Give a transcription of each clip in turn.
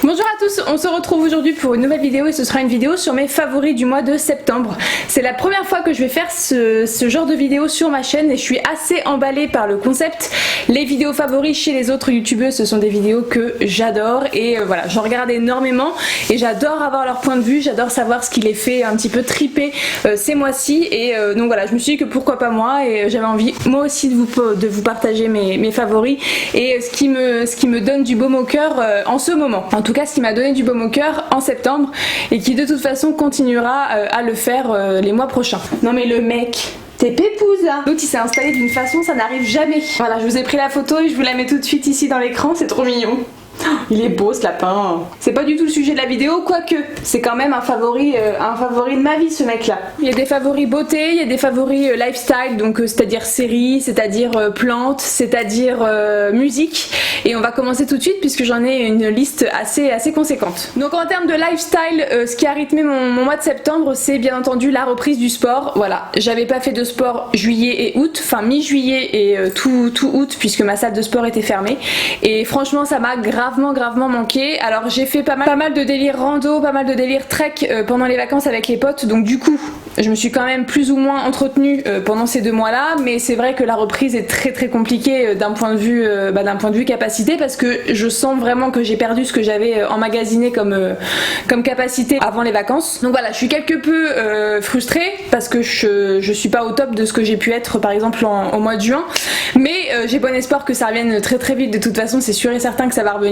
Bonjour à tous, on se retrouve aujourd'hui pour une nouvelle vidéo et ce sera une vidéo sur mes favoris du mois de septembre. C'est la première fois que je vais faire ce genre de vidéo sur ma chaîne et je suis assez emballée par le concept. Les vidéos favoris chez les autres youtubeuses, ce sont des vidéos que j'adore et voilà, j'en regarde énormément et j'adore avoir leur point de vue, j'adore savoir ce qui les fait un petit peu triper ces mois-ci et donc voilà, je me suis dit que pourquoi pas moi et j'avais envie moi aussi de vous partager mes favoris et ce qui me donne du baume au cœur en ce moment. En tout cas, ce qui m'a donné du baume au cœur en septembre et qui de toute façon continuera à le faire les mois prochains. Non mais le mec, t'es pépouze là. L'autre il s'est installé d'une façon, ça n'arrive jamais. Voilà, je vous ai pris la photo et je vous la mets tout de suite ici dans l'écran, c'est trop mignon. Il est beau ce lapin. C'est pas du tout le sujet de la vidéo, quoique c'est quand même un favori de ma vie ce mec là. Il y a des favoris beauté, il y a des favoris lifestyle, donc c'est-à-dire série, c'est-à-dire plantes, c'est-à-dire musique. Et on va commencer tout de suite puisque j'en ai une liste assez conséquente. Donc en termes de lifestyle, ce qui a rythmé mon mois de septembre, c'est bien entendu la reprise du sport. Voilà, j'avais pas fait de sport juillet et août, enfin mi-juillet et tout août puisque ma salle de sport était fermée. Et franchement ça m'a gravement manqué. Alors j'ai fait pas mal de délire rando, pas mal de délire trek pendant les vacances avec les potes, donc du coup je me suis quand même plus ou moins entretenue pendant ces 2 mois là, mais c'est vrai que la reprise est très compliquée d'un point de vue capacité, parce que je sens vraiment que j'ai perdu ce que j'avais emmagasiné comme capacité avant les vacances. Donc voilà, je suis quelque peu frustrée parce que je suis pas au top de ce que j'ai pu être par exemple au mois de juin, mais j'ai bon espoir que ça revienne très vite. De toute façon c'est sûr et certain que ça va revenir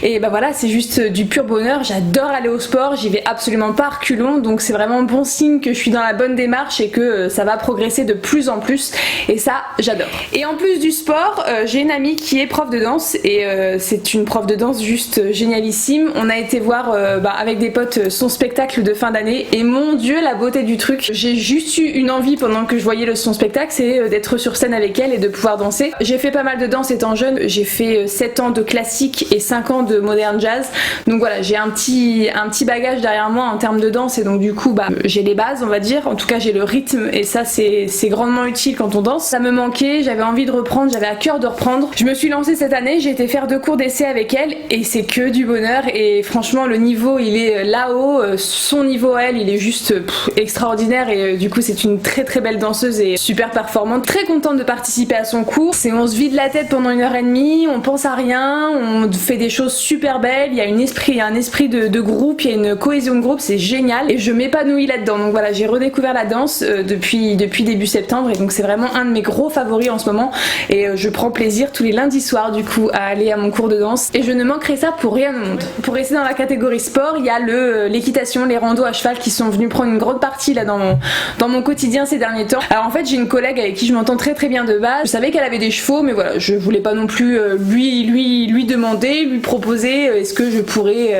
et bah voilà, c'est juste du pur bonheur. J'adore aller au sport, j'y vais absolument pas reculons, donc c'est vraiment bon signe que je suis dans la bonne démarche et que ça va progresser de plus en plus et ça j'adore. Et en plus du sport, j'ai une amie qui est prof de danse et c'est une prof de danse juste génialissime. On a été voir avec des potes son spectacle de fin d'année et mon dieu la beauté du truc. J'ai juste eu une envie pendant que je voyais son spectacle, c'est d'être sur scène avec elle et de pouvoir danser. J'ai fait pas mal de danse étant jeune, j'ai fait 7 ans de classique et 5 ans de modern jazz, donc voilà, j'ai un petit bagage derrière moi en termes de danse et donc du coup j'ai les bases on va dire, en tout cas j'ai le rythme et ça c'est grandement utile quand on danse. Ça me manquait, j'avais envie de reprendre, j'avais à cœur de reprendre. Je me suis lancée cette année, j'ai été faire 2 cours d'essai avec elle et c'est que du bonheur et franchement le niveau il est là-haut, son niveau elle il est juste extraordinaire et du coup c'est une très belle danseuse et super performante. Très contente de participer à son cours, on se vide la tête pendant 1h30, on pense à rien, on fait des choses super belles, il y a un esprit de groupe, il y a une cohésion de groupe, c'est génial et je m'épanouis là-dedans. Donc voilà, j'ai redécouvert la danse depuis début septembre et donc c'est vraiment un de mes gros favoris en ce moment et je prends plaisir tous les lundis soirs du coup à aller à mon cours de danse et je ne manquerai ça pour rien au monde. Pour rester dans la catégorie sport, il y a l'équitation, les randos à cheval qui sont venus prendre une grande partie là dans mon quotidien ces derniers temps. Alors en fait j'ai une collègue avec qui je m'entends très bien de base, je savais qu'elle avait des chevaux mais voilà, je voulais pas non plus lui demander, lui proposer est-ce que je pourrais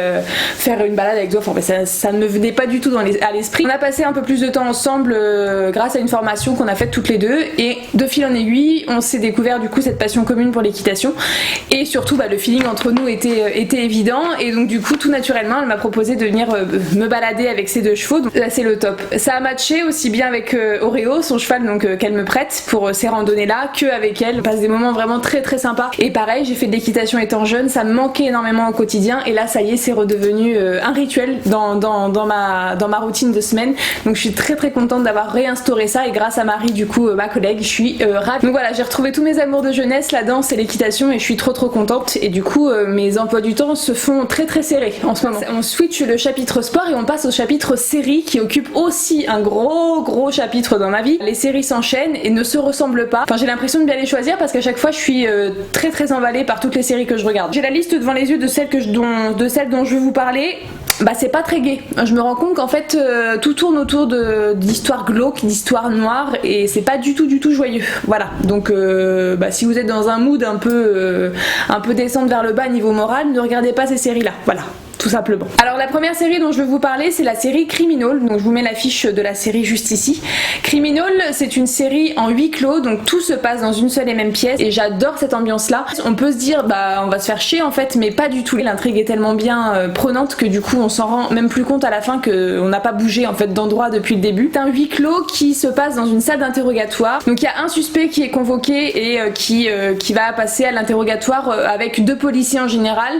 faire une balade avec toi, enfin ça ne me venait pas du tout à l'esprit. On a passé un peu plus de temps ensemble grâce à une formation qu'on a faite toutes les deux et de fil en aiguille on s'est découvert du coup cette passion commune pour l'équitation et surtout le feeling entre nous était évident et donc du coup tout naturellement elle m'a proposé de venir me balader avec ses 2 chevaux, donc là c'est le top. Ça a matché aussi bien avec Oreo, son cheval donc qu'elle me prête pour ces randonnées là, que avec elle. On passe des moments vraiment très sympas et pareil j'ai fait de l'équitation étant jeune, ça me manquait énormément au quotidien et là ça y est c'est redevenu un rituel dans ma routine de semaine, donc je suis très contente d'avoir réinstauré ça et grâce à Marie du coup ma collègue je suis ravie. Donc voilà, j'ai retrouvé tous mes amours de jeunesse, la danse et l'équitation et je suis trop contente et du coup mes emplois du temps se font très serrés en ce moment. On switch le chapitre sport et on passe au chapitre série qui occupe aussi un gros chapitre dans ma vie. Les séries s'enchaînent et ne se ressemblent pas, enfin j'ai l'impression de bien les choisir parce qu'à chaque fois je suis très emballée par toutes les séries que je regarde. J'ai la liste devant les yeux de celles dont je vais vous parler. C'est pas très gai. Je me rends compte qu'en fait tout tourne autour d'histoires glauques, d'histoires noires et c'est pas du tout joyeux. Voilà. Donc si vous êtes dans un mood un peu descendre vers le bas niveau moral, ne regardez pas ces séries là. Voilà. tout simplement. Alors la première série dont je veux vous parler, c'est la série Criminal, donc je vous mets l'affiche de la série juste ici. Criminal, c'est une série en huis clos, donc tout se passe dans une seule et même pièce, et j'adore cette ambiance là. On peut se dire bah on va se faire chier en fait, mais pas du tout. L'intrigue est tellement bien prenante que du coup on s'en rend même plus compte à la fin qu'on n'a pas bougé en fait d'endroit depuis le début. C'est un huis clos qui se passe dans une salle d'interrogatoire, donc il y a un suspect qui est convoqué et qui va passer à l'interrogatoire avec 2 policiers en général,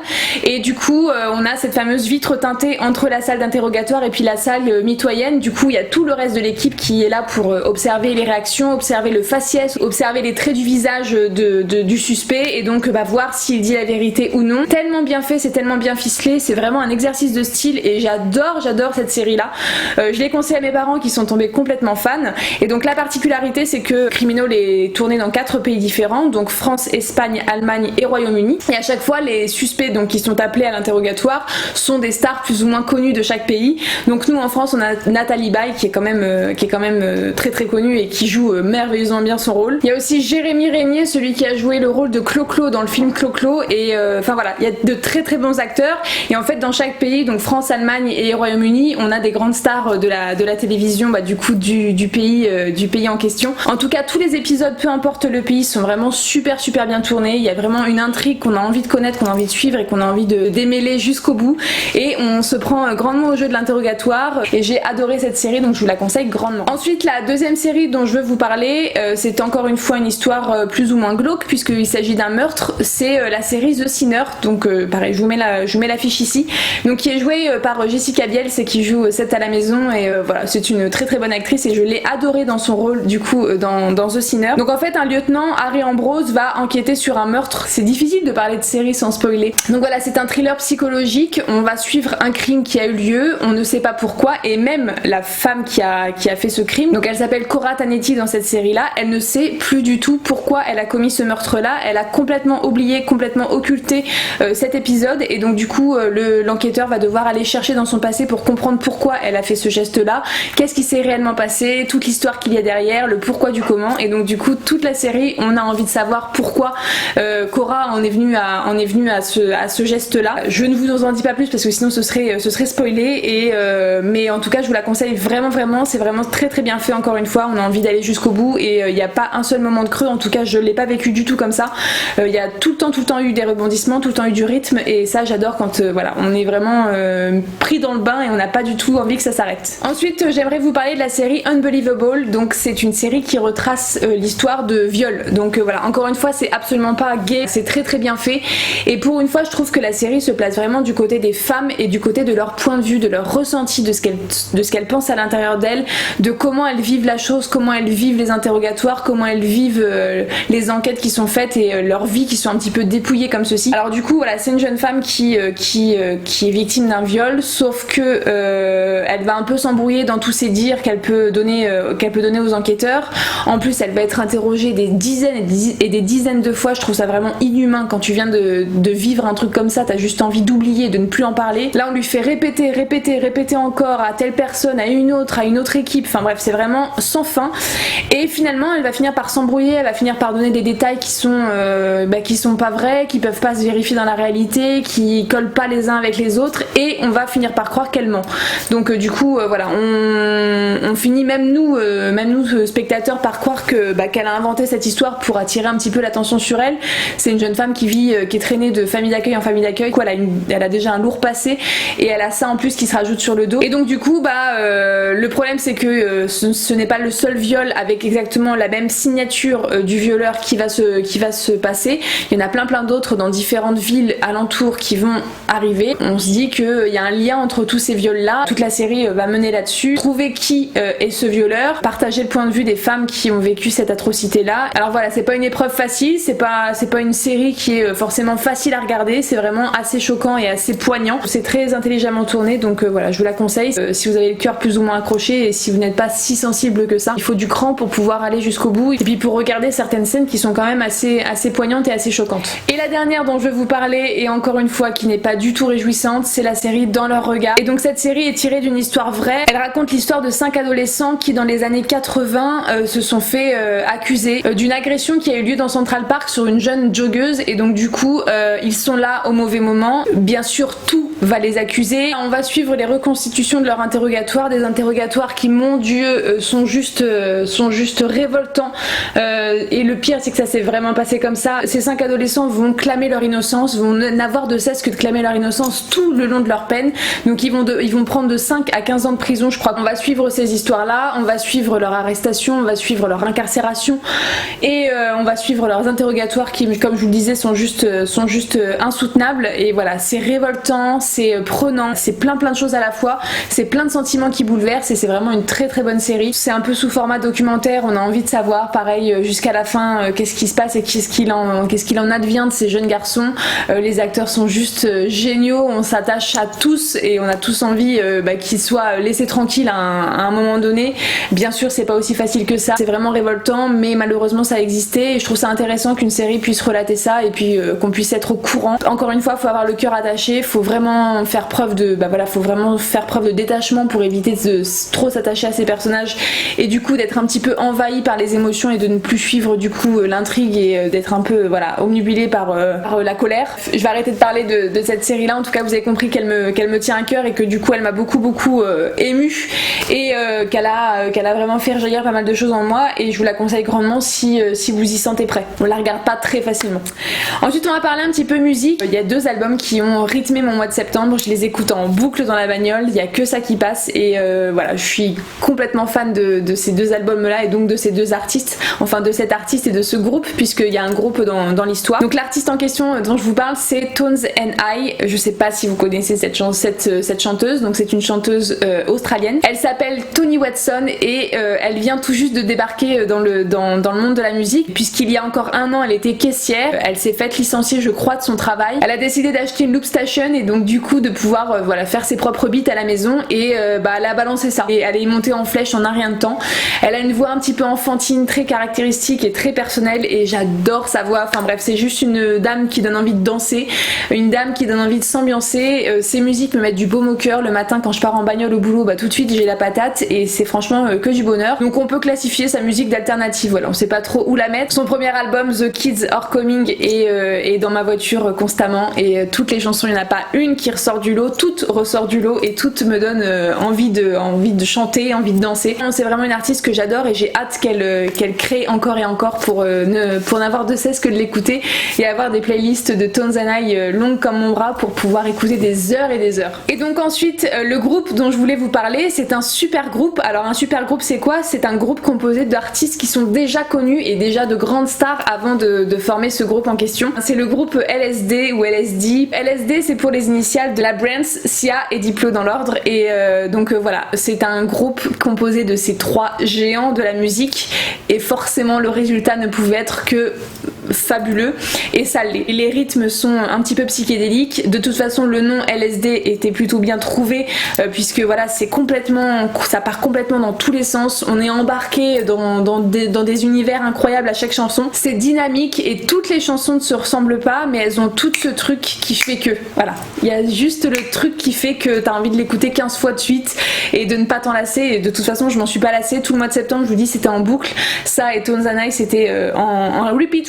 et du coup on a cette fameuse vitre teintée entre la salle d'interrogatoire et puis la salle mitoyenne. Du coup il y a tout le reste de l'équipe qui est là pour observer les réactions, observer le faciès, observer les traits du visage du suspect, et donc voir s'il dit la vérité ou non. Tellement bien fait, c'est tellement bien ficelé, c'est vraiment un exercice de style et j'adore cette série là. Je l'ai conseillé à mes parents qui sont tombés complètement fans, et donc la particularité c'est que Criminal est tourné dans 4 pays différents, donc France, Espagne, Allemagne et Royaume-Uni, et à chaque fois les suspects donc qui sont appelés à l'interrogatoire sont des stars plus ou moins connues de chaque pays. Donc nous en France on a Nathalie Baye qui est quand même très connue et qui joue merveilleusement bien son rôle. Il y a aussi Jérémy Régnier, celui qui a joué le rôle de Clo-Clo dans le film Clo-Clo, et enfin voilà, il y a de très bons acteurs, et en fait dans chaque pays, donc France, Allemagne et Royaume-Uni, on a des grandes stars de la télévision du coup du pays en question. En tout cas tous les épisodes, peu importe le pays, sont vraiment super bien tournés. Il y a vraiment une intrigue qu'on a envie de connaître, qu'on a envie de suivre et qu'on a envie de démêler jusqu'au bout, et on se prend grandement au jeu de l'interrogatoire, et j'ai adoré cette série, donc je vous la conseille grandement. Ensuite la deuxième série dont je veux vous parler, c'est encore une fois une histoire plus ou moins glauque puisqu'il s'agit d'un meurtre. C'est la série The Sinner, donc pareil je vous mets l'affiche ici, donc qui est jouée par Jessica Biel, c'est qui joue Sept à la maison, et voilà, c'est une très bonne actrice et je l'ai adorée dans son rôle du coup dans The Sinner. Donc en fait un lieutenant, Harry Ambrose, va enquêter sur un meurtre. C'est difficile de parler de série sans spoiler, donc voilà, c'est un thriller psychologique. On va suivre un crime qui a eu lieu, on ne sait pas pourquoi, et même la femme qui a fait ce crime, donc elle s'appelle Cora Tanetti dans cette série là, elle ne sait plus du tout pourquoi elle a commis ce meurtre là, elle a complètement oublié, complètement occulté cet épisode, et donc du coup l'enquêteur va devoir aller chercher dans son passé pour comprendre pourquoi elle a fait ce geste là, qu'est-ce qui s'est réellement passé, toute l'histoire qu'il y a derrière, le pourquoi du comment, et donc du coup toute la série on a envie de savoir pourquoi Cora en est venue à ce geste là. Je ne vous en dis pas plus parce que sinon ce serait spoilé, et mais en tout cas je vous la conseille vraiment, c'est vraiment très bien fait. Encore une fois on a envie d'aller jusqu'au bout, et il n'y a pas un seul moment de creux, en tout cas je l'ai pas vécu du tout comme ça. Il y a tout le temps eu des rebondissements, tout le temps eu du rythme, et ça j'adore quand voilà, on est vraiment pris dans le bain et on n'a pas du tout envie que ça s'arrête. Ensuite j'aimerais vous parler de la série Unbelievable, donc c'est une série qui retrace l'histoire de viol, donc voilà, encore une fois c'est absolument pas gay, c'est très bien fait, et pour une fois je trouve que la série se place vraiment du côté des femmes et du côté de leur point de vue, de leur ressenti, de ce qu'elles pensent à l'intérieur d'elles, de comment elles vivent la chose, comment elles vivent les interrogatoires, comment elles vivent les enquêtes qui sont faites, et leur vie qui sont un petit peu dépouillées comme ceci. Alors du coup voilà, c'est une jeune femme qui est victime d'un viol, sauf que elle va un peu s'embrouiller dans tous ses dires qu'elle peut donner aux enquêteurs. En plus elle va être interrogée des dizaines et des dizaines de fois. Je trouve ça vraiment inhumain quand tu viens de vivre un truc comme ça, t'as juste envie d'oublier, de ne plus en parler. Là on lui fait répéter encore à telle personne, à une autre équipe, enfin bref c'est vraiment sans fin, et finalement elle va finir par s'embrouiller, elle va finir par donner des détails qui sont pas vrais, qui peuvent pas se vérifier dans la réalité, qui collent pas les uns avec les autres, et on va finir par croire qu'elle ment. Donc du coup voilà, on finit même nous spectateurs par croire qu'elle a inventé cette histoire pour attirer un petit peu l'attention sur elle. C'est une jeune femme qui est traînée de famille d'accueil en famille d'accueil, elle a déjà un lourd passé, et elle a ça en plus qui se rajoute sur le dos, et donc du coup le problème c'est que ce n'est pas le seul viol avec exactement la même signature du violeur qui va se passer. Il y en a plein d'autres dans différentes villes alentours qui vont arriver. On se dit qu'il y a un lien entre tous ces viols là, toute la série va mener là-dessus, trouver qui est ce violeur, partager le point de vue des femmes qui ont vécu cette atrocité là. Alors voilà, c'est pas une épreuve facile, c'est pas une série qui est forcément facile à regarder, c'est vraiment assez choquant et assez poignant, c'est très intelligemment tourné, donc voilà, je vous la conseille si vous avez le cœur plus ou moins accroché, et si vous n'êtes pas si sensible que ça. Il faut du cran pour pouvoir aller jusqu'au bout, et puis pour regarder certaines scènes qui sont quand même assez poignantes et assez choquantes. Et la dernière dont je veux vous parler, et encore une fois qui n'est pas du tout réjouissante, c'est la série Dans leur regard. Et donc cette série est tirée d'une histoire vraie. Elle raconte l'histoire de 5 adolescents qui dans les années 80 se sont fait accuser d'une agression qui a eu lieu dans Central Park sur une jeune joggeuse, et donc du coup ils sont là au mauvais moment. Bien sûr tout va les accuser. On va suivre les reconstitutions de leur interrogatoire, des interrogatoires qui, mon Dieu, sont juste révoltants. Et le pire, c'est que ça s'est vraiment passé comme ça. Ces 5 adolescents vont clamer leur innocence, vont n'avoir de cesse que de clamer leur innocence tout le long de leur peine. Donc ils vont prendre de 5 à 15 ans de prison, je crois. On va suivre ces histoires-là, on va suivre leur arrestation, on va suivre leur incarcération et on va suivre leurs interrogatoires qui, comme je vous le disais, sont juste insoutenables. Et voilà, c'est révoltant, c'est prenant, c'est plein de choses à la fois, c'est plein de sentiments qui bouleversent et c'est vraiment une très bonne série. C'est un peu sous format documentaire, on a envie de savoir, pareil, jusqu'à la fin, qu'est-ce qui se passe et qu'est-ce qu'il en advient de ces jeunes garçons. Les acteurs sont juste géniaux, on s'attache à tous et on a tous envie qu'ils soient laissés tranquilles à un moment donné. Bien sûr, c'est pas aussi facile que ça, c'est vraiment révoltant, mais malheureusement ça a existé et je trouve ça intéressant qu'une série puisse relater ça et puis qu'on puisse être au courant. Encore une fois, faut avoir le cœur attaché, faut vraiment faire preuve de détachement pour éviter de trop s'attacher à ces personnages et du coup d'être un petit peu envahi par les émotions et de ne plus suivre du coup l'intrigue et d'être un peu omnibulé par la colère. Je vais arrêter de parler de cette série là, en tout cas vous avez compris qu'elle me tient à cœur et que du coup elle m'a beaucoup émue et qu'elle a vraiment fait rejaillir pas mal de choses en moi et je vous la conseille grandement si vous y sentez prêt. On la regarde pas très facilement. Ensuite on va parler un petit peu musique. Il y a 2 albums qui ont rythmé mon mois de septembre, je les écoute en boucle dans la bagnole, il y a que ça qui passe et voilà, je suis complètement fan de ces 2 albums là et donc de ces 2 artistes, enfin de cet artiste et de ce groupe puisqu'il y a un groupe dans l'histoire. Donc l'artiste en question dont je vous parle c'est Tones and I, je sais pas si vous connaissez cette chanteuse, donc c'est une chanteuse australienne. Elle s'appelle Toni Watson et elle vient tout juste de débarquer dans le monde de la musique puisqu'il y a encore un an elle était caissière, elle s'est faite licencier je crois de son travail, elle a décidé d'acheter une loop station et donc du coup de pouvoir faire ses propres beats à la maison et elle a balancé ça et elle est montée en flèche en un rien de temps. Elle a une voix un petit peu enfantine, très caractéristique et très personnelle et j'adore sa voix, enfin bref c'est juste une dame qui donne envie de danser, une dame qui donne envie de s'ambiancer. Ses musiques me mettent du baume au cœur le matin quand je pars en bagnole au boulot, tout de suite j'ai la patate et c'est franchement que du bonheur. Donc on peut classifier sa musique d'alternative, voilà, on sait pas trop où la mettre. Son premier album The Kids Are Coming est dans ma voiture constamment et toutes les chansons, il n'y en a pas une qui ressort du lot, toutes ressortent du lot et toutes me donnent envie de chanter, envie de danser. C'est vraiment une artiste que j'adore et j'ai hâte qu'elle crée encore et encore pour n'avoir de cesse que de l'écouter et avoir des playlists de Tones and I longues comme mon bras pour pouvoir écouter des heures et des heures. Et donc ensuite le groupe dont je voulais vous parler, c'est un super groupe. Alors un super groupe c'est quoi? C'est un groupe composé d'artistes qui sont déjà connus et déjà de grandes stars avant de former ce groupe en question. C'est le groupe LSD ou LSD. LSD c'est pour les initiales de la Brands, Sia et Diplo dans l'ordre et donc voilà, c'est un groupe composé de ces 3 géants de la musique et forcément le résultat ne pouvait être que fabuleux et ça l'est. Les rythmes sont un petit peu psychédéliques, de toute façon le nom LSD était plutôt bien trouvé puisque voilà ça part complètement dans tous les sens, on est embarqué dans des univers incroyables à chaque chanson, c'est dynamique et toutes les chansons ne se ressemblent pas mais elles ont toutes ce truc qui fait que voilà, il y a juste le truc qui fait que t'as envie de l'écouter 15 fois de suite et de ne pas t'en lasser et de toute façon je m'en suis pas lassée, tout le mois de septembre je vous dis c'était en boucle, ça et Tones and I c'était en repeat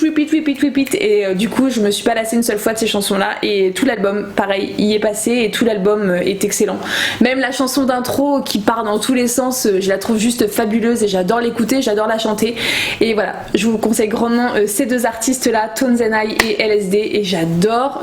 et du coup je me suis pas lassée une seule fois de ces chansons là et tout l'album pareil y est passé et tout l'album est excellent, même la chanson d'intro qui part dans tous les sens je la trouve juste fabuleuse et j'adore l'écouter, j'adore la chanter et voilà, je vous conseille grandement ces 2 artistes là, Tones and I et LSD et j'adore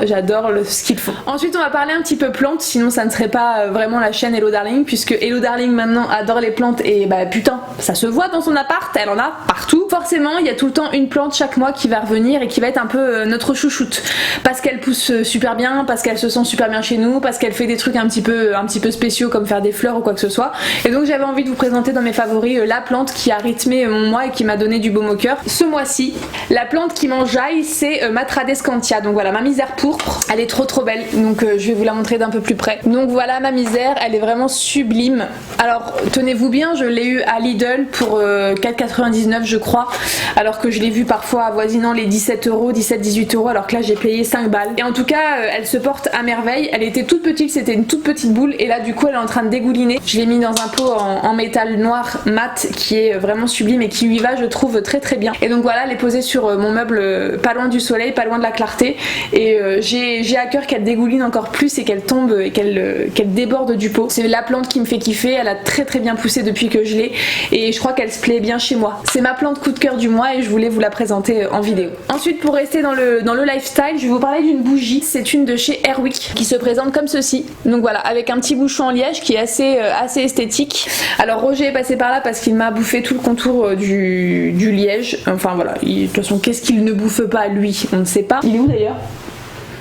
ce qu'ils font. Ensuite on va parler un petit peu plantes, sinon ça ne serait pas vraiment la chaîne Hello Darling puisque Hello Darling maintenant adore les plantes et putain ça se voit dans son appart, elle en a partout. Forcément il y a tout le temps une plante chaque mois qui va revenir et qui va être un peu notre chouchoute parce qu'elle pousse super bien, parce qu'elle se sent super bien chez nous, parce qu'elle fait des trucs un petit peu spéciaux comme faire des fleurs ou quoi que ce soit et donc j'avais envie de vous présenter dans mes favoris la plante qui a rythmé mon mois et qui m'a donné du baume au cœur. Ce mois-ci la plante qui m'enjaille c'est Matradescantia, donc voilà ma misère pourpre, elle est trop belle donc je vais vous la montrer d'un peu plus près. Donc voilà ma misère, elle est vraiment sublime. Alors tenez-vous bien, je l'ai eu à Lidl pour 4,99 je crois alors que je l'ai vu parfois avoisinant les les 17 euros, 17-18 euros, alors que là j'ai payé 5 balles. Et en tout cas elle se porte à merveille. Elle était toute petite, c'était une toute petite boule, et là du coup elle est en train de dégouliner. Je l'ai mis dans un pot en métal noir mat qui est vraiment sublime et qui lui va, je trouve, très très bien. Et donc voilà, elle est posée sur mon meuble, pas loin du soleil, pas loin de la clarté, et j'ai à cœur qu'elle dégouline encore plus et qu'elle tombe et qu'elle déborde du pot. C'est la plante qui me fait kiffer, elle a très très bien poussé depuis que je l'ai, et je crois qu'elle se plaît bien chez moi. C'est ma plante coup de cœur du mois et je voulais vous la présenter en vidéo. Ensuite, pour rester dans le lifestyle, je vais vous parler d'une bougie. C'est une de chez Airwick qui se présente comme ceci. Donc voilà, avec un petit bouchon en liège qui est assez esthétique. Alors Roger est passé par là parce qu'il m'a bouffé tout le contour du liège. Enfin voilà, de toute façon qu'est-ce qu'il ne bouffe pas lui, on ne sait pas. Il est où d'ailleurs ?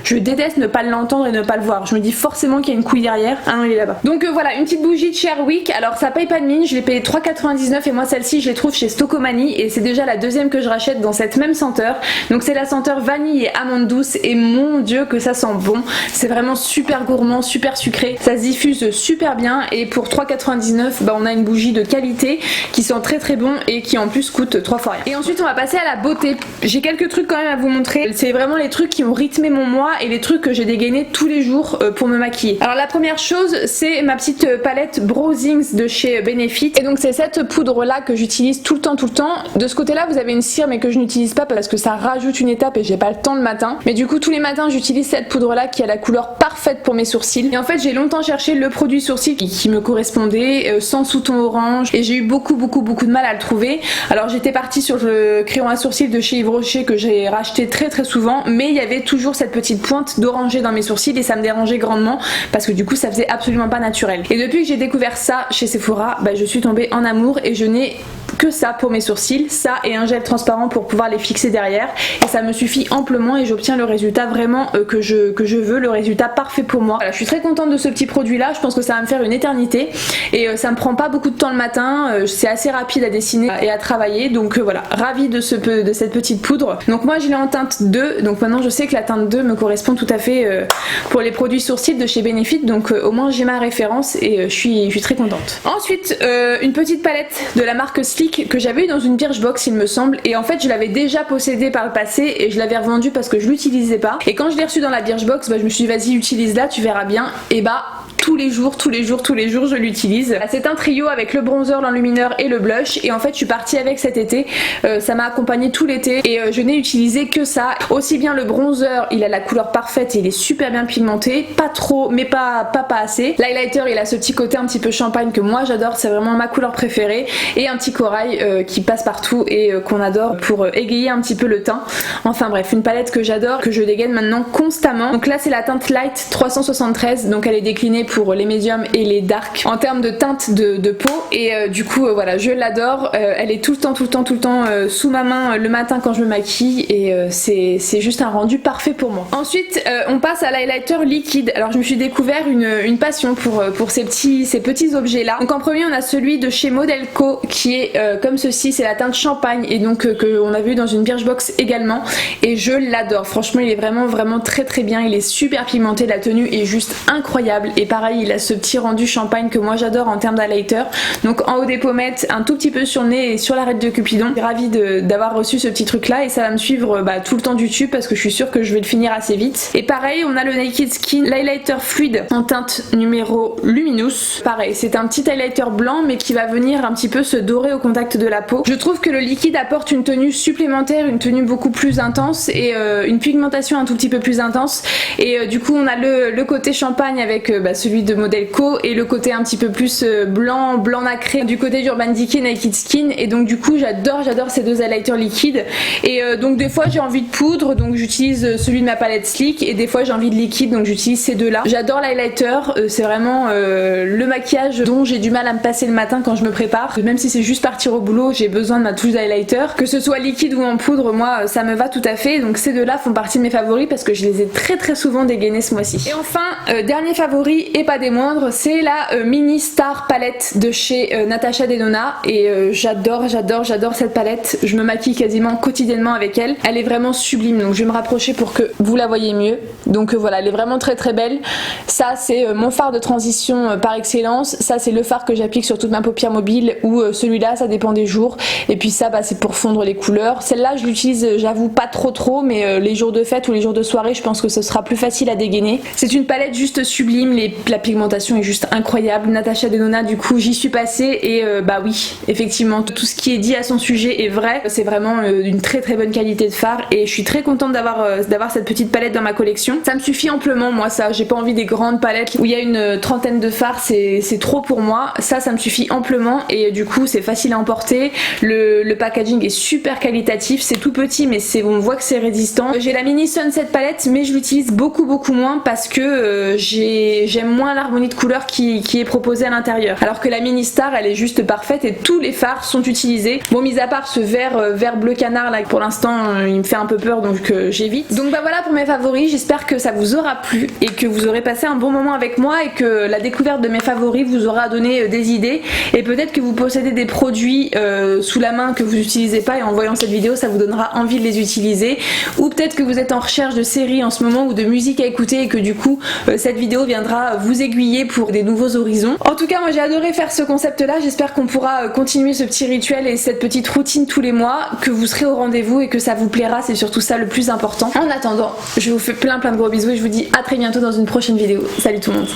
Je déteste ne pas l'entendre et ne pas le voir. Je me dis forcément qu'il y a une couille derrière. Ah non, il est là-bas. Donc voilà, une petite bougie de chez Airwick. Alors ça paye pas de mine, je l'ai payé 3,99 et moi celle-ci je les trouve chez Stocomanie et c'est déjà la deuxième que je rachète dans cette même senteur. Donc c'est la senteur vanille et amande douce et mon dieu que ça sent bon. C'est vraiment super gourmand, super sucré. Ça se diffuse super bien et pour 3,99 bah on a une bougie de qualité qui sent très très bon et qui en plus coûte 3 fois rien. Et ensuite on va passer à la beauté. J'ai quelques trucs quand même à vous montrer. C'est vraiment les trucs qui ont rythmé mon mois et les trucs que j'ai dégainés tous les jours pour me maquiller. Alors la première chose, c'est ma petite palette Browsings de chez Benefit, et donc c'est cette poudre là que j'utilise tout le temps. De ce côté là vous avez une cire mais que je n'utilise pas parce que ça rajoute une étape et j'ai pas le temps le matin, mais du coup tous les matins j'utilise cette poudre là qui a la couleur parfaite pour mes sourcils. Et en fait j'ai longtemps cherché le produit sourcil qui me correspondait sans sous-ton orange et j'ai eu beaucoup de mal à le trouver. Alors j'étais partie sur le crayon à sourcils de chez Yves Rocher que j'ai racheté très souvent, mais il y avait toujours cette petite pointe d'oranger dans mes sourcils et ça me dérangeait grandement parce que du coup ça faisait absolument pas naturel. Et depuis que j'ai découvert ça chez Sephora, bah, je suis tombée en amour et je n'ai que ça pour mes sourcils, ça et un gel transparent pour pouvoir les fixer derrière, et ça me suffit amplement et j'obtiens le résultat vraiment que je veux, le résultat parfait pour moi. Voilà, je suis très contente de ce petit produit là, je pense que ça va me faire une éternité et ça me prend pas beaucoup de temps le matin, c'est assez rapide à dessiner et à travailler, donc voilà, ravie de cette petite poudre. Donc moi je l'ai en teinte 2, donc maintenant je sais que la teinte 2 me correspond tout à fait pour les produits sourcils de chez Benefit, donc au moins j'ai ma référence et je suis très contente. Ensuite une petite palette de la marque Sleek que j'avais eu dans une Birchbox il me semble, et en fait je l'avais déjà possédée par le passé et je l'avais revendue parce que je l'utilisais pas, et quand je l'ai reçue dans la Birchbox bah, je me suis dit vas-y utilise-la, tu verras bien, et bah tous les jours je l'utilise. C'est un trio avec le bronzer, l'enlumineur et le blush, et en fait je suis partie avec cet été, ça m'a accompagné tout l'été et je n'ai utilisé que ça. Aussi bien le bronzer, il a la couleur parfaite et il est super bien pigmenté, pas trop mais pas assez. L'highlighter il a ce petit côté un petit peu champagne que moi j'adore, c'est vraiment ma couleur préférée, et un petit corail qui passe partout et qu'on adore pour égayer un petit peu le teint. Enfin bref, une palette que j'adore, que je dégaine maintenant constamment. Donc là c'est la teinte Light 373, donc elle est déclinée pour les médiums et les darks en termes de teinte de peau, et du coup voilà, je l'adore. Elle est tout le temps sous ma main le matin quand je me maquille, et c'est juste un rendu parfait pour moi. Ensuite on passe à l'highlighter liquide. Alors je me suis découvert une passion pour ces petits objets là. Donc en premier on a celui de chez Modelco qui est comme ceci, c'est la teinte champagne, et donc que on a vu dans une Birchbox également, et je l'adore. Franchement il est vraiment très bien, il est super pigmenté, la tenue est juste incroyable, et pareil il a ce petit rendu champagne que moi j'adore en termes d'highlighter. Donc en haut des pommettes, un tout petit peu sur le nez et sur l'arête de Cupidon. Je suis ravie d'avoir reçu ce petit truc là, et ça va me suivre tout le temps du tube parce que je suis sûre que je vais le finir assez vite. Et pareil on a le Naked Skin l'highlighter fluide en teinte numéro Luminous. Pareil c'est un petit highlighter blanc mais qui va venir un petit peu se dorer au contact de la peau. Je trouve que le liquide apporte une tenue supplémentaire, une tenue beaucoup plus intense et une pigmentation un tout petit peu plus intense, et du coup on a le côté champagne avec celui de Modelco et le côté un petit peu plus blanc nacré du côté d'Urban Decay Naked Skin, et donc du coup j'adore ces deux highlighters liquides. Et donc des fois j'ai envie de poudre, donc j'utilise celui de ma palette Sleek, et des fois j'ai envie de liquide, donc j'utilise ces deux là. J'adore l'highlighter, c'est vraiment le maquillage dont j'ai du mal à me passer le matin quand je me prépare, même si c'est juste partir au boulot, j'ai besoin de ma touche d'highlighter, que ce soit liquide ou en poudre, moi ça me va tout à fait. Donc ces deux là font partie de mes favoris parce que je les ai très souvent dégainés ce mois-ci. Et enfin dernier favori et pas des moindres, c'est la Mini Star palette de chez Natasha Denona et j'adore cette palette. Je me maquille quasiment quotidiennement avec elle. Elle est vraiment sublime, donc je vais me rapprocher pour que vous la voyez mieux. Donc voilà, elle est vraiment très belle. Ça c'est mon fard de transition par excellence. Ça c'est le fard que j'applique sur toute ma paupière mobile, ou celui-là ça dépend des jours. Et puis ça c'est pour fondre les couleurs. Celle-là je l'utilise, j'avoue, pas trop, mais les jours de fête ou les jours de soirée, je pense que ce sera plus facile à dégainer. C'est une palette juste sublime, la pigmentation est juste incroyable. Natasha Denona, du coup j'y suis passée et bah oui, effectivement tout ce qui est dit à son sujet est vrai. C'est vraiment une très bonne qualité de fard et je suis très contente d'avoir cette petite palette dans ma collection. Ça me suffit amplement, moi, ça. J'ai pas envie des grandes palettes où il y a une trentaine de fards, c'est trop pour moi. Ça me suffit amplement et du coup c'est facile à emporter. Le packaging est super qualitatif, c'est tout petit mais on voit que c'est résistant. J'ai la Mini Sunset palette mais je l'utilise beaucoup moins parce que j'aime moins l'harmonie de couleurs qui est proposée à l'intérieur. Alors que la Mini Star elle est juste parfaite et tous les fards sont utilisés. Bon, mis à part ce vert bleu canard là, pour l'instant il me fait un peu peur donc j'évite. Donc bah voilà pour mes favoris, j'espère que ça vous aura plu et que vous aurez passé un bon moment avec moi et que la découverte de mes favoris vous aura donné des idées et peut-être que vous possédez des produits sous la main que vous n'utilisez pas et en voyant cette vidéo ça vous donnera envie de les utiliser, ou peut-être que vous êtes en recherche de séries en ce moment ou de musique à écouter et que du coup cette vidéo viendra vous aiguiller pour des nouveaux horizons. En tout cas moi j'ai adoré faire ce concept là, j'espère qu'on pourra continuer ce petit rituel et cette petite routine tous les mois, que vous serez au rendez-vous et que ça vous plaira, c'est surtout ça le plus important. En attendant, je vous fais plein de gros bisous et je vous dis à très bientôt dans une prochaine vidéo. Salut tout le monde.